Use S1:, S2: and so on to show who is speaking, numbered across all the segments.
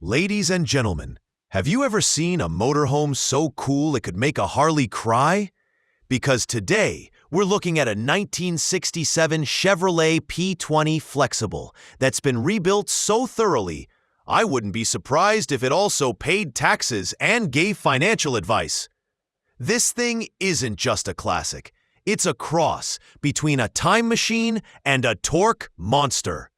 S1: Ladies and gentlemen, have you ever seen a motorhome so cool it could make a Harley cry? Because today, we're looking at a 1967 Chevrolet P20 Flxible that's been rebuilt so thoroughly, I wouldn't be surprised if it also paid taxes and gave financial advice. This thing isn't just a classic. It's a cross between a time machine and a torque monster.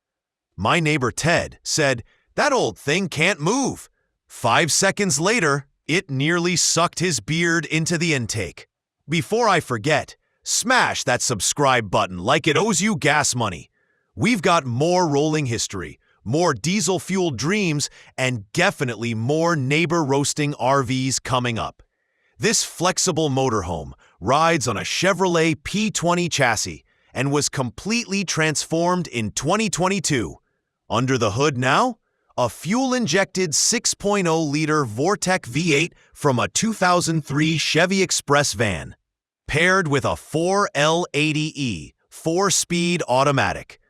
S1: My neighbor Ted said, "That old thing can't move." 5 seconds later, it nearly sucked his beard into the intake. Before I forget, smash that subscribe button like it owes you gas money. We've got more rolling history, more diesel-fueled dreams, and definitely more neighbor-roasting RVs coming up. This Flxible Motorhome rides on a Chevrolet P20 chassis and was completely transformed in 2022. Under the hood now, a fuel-injected 6.0-liter Vortec V8 from a 2003 Chevy Express van, paired with a 4L80E 4-speed automatic.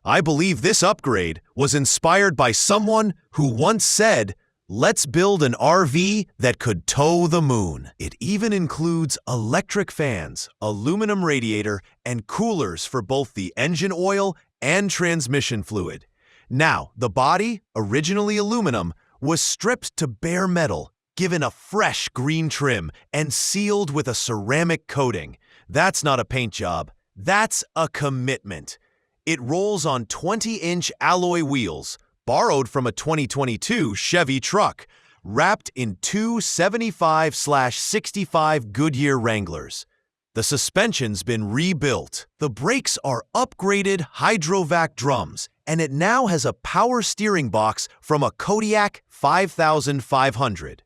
S1: I believe this upgrade was inspired by someone who once said, "Let's build an RV that could tow the moon." It even includes electric fans, aluminum radiator, and coolers for both the engine oil and transmission fluid. Now, the body, originally aluminum, was stripped to bare metal, given a fresh green trim, and sealed with a ceramic coating. That's not a paint job. That's a commitment. It rolls on 20-inch alloy wheels, borrowed from a 2022 Chevy truck, wrapped in two 75/65 Goodyear Wranglers. The suspension's been rebuilt. The brakes are upgraded Hydrovac drums, and it now has a power steering box from a Kodiak 5500.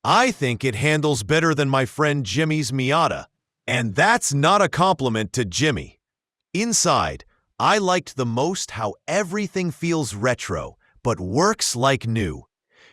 S1: I think it handles better than my friend Jimmy's Miata, and that's not a compliment to Jimmy. Inside, I liked the most how everything feels retro, but works like new.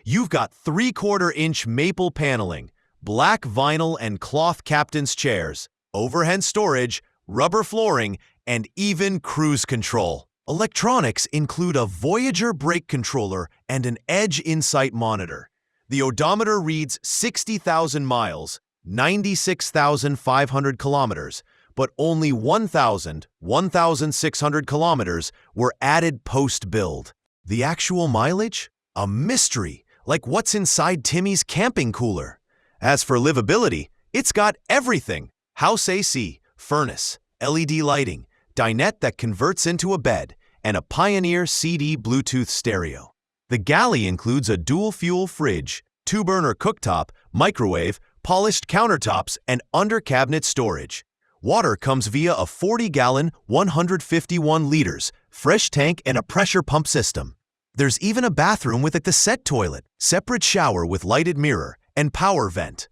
S1: You've got 3/4-inch maple paneling, black vinyl and cloth captain's chairs, overhead storage, rubber flooring, and even cruise control. Electronics include a Voyager brake controller and an Edge Insight monitor. The odometer reads 60,000 miles, 96,500 kilometers, but only 1,600 kilometers were added post-build. The actual mileage? A mystery, like what's inside Timmy's camping cooler. As for livability, it's got everything. House AC, furnace, LED lighting, dinette that converts into a bed, and a Pioneer CD Bluetooth stereo. The galley includes a dual-fuel fridge, 2-burner cooktop, microwave, polished countertops, and under-cabinet storage. Water comes via a 40-gallon, 151 liters, fresh tank and a pressure pump system. There's even a bathroom with a cassette toilet, separate shower with lighted mirror, and power vent.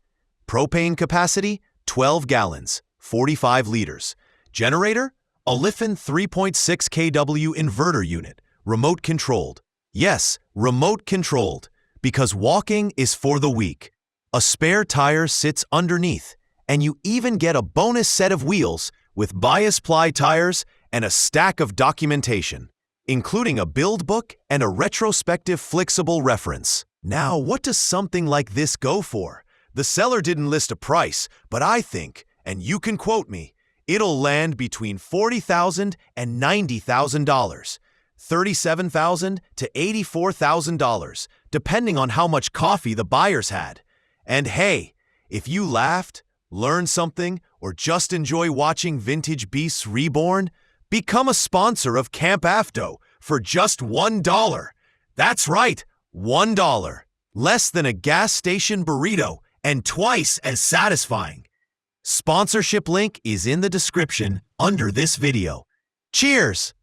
S1: Propane capacity, 12 gallons, 45 liters. Generator, a Liffin 3.6 kW inverter unit, remote controlled. Yes, remote controlled, because walking is for the weak. A spare tire sits underneath, and you even get a bonus set of wheels with bias ply tires and a stack of documentation, including a build book and a retrospective Flxible reference. Now, what does something like this go for? The seller didn't list a price, but I think, and you can quote me, it'll land between $40,000 and $90,000, $37,000 to $84,000, depending on how much coffee the buyers had. And hey, if you laughed, learned something, or just enjoy watching vintage beasts reborn, become a sponsor of CampAvto for just $1. That's right, $1. Less than a gas station burrito and twice as satisfying. Sponsorship link is in the description under this video. Cheers!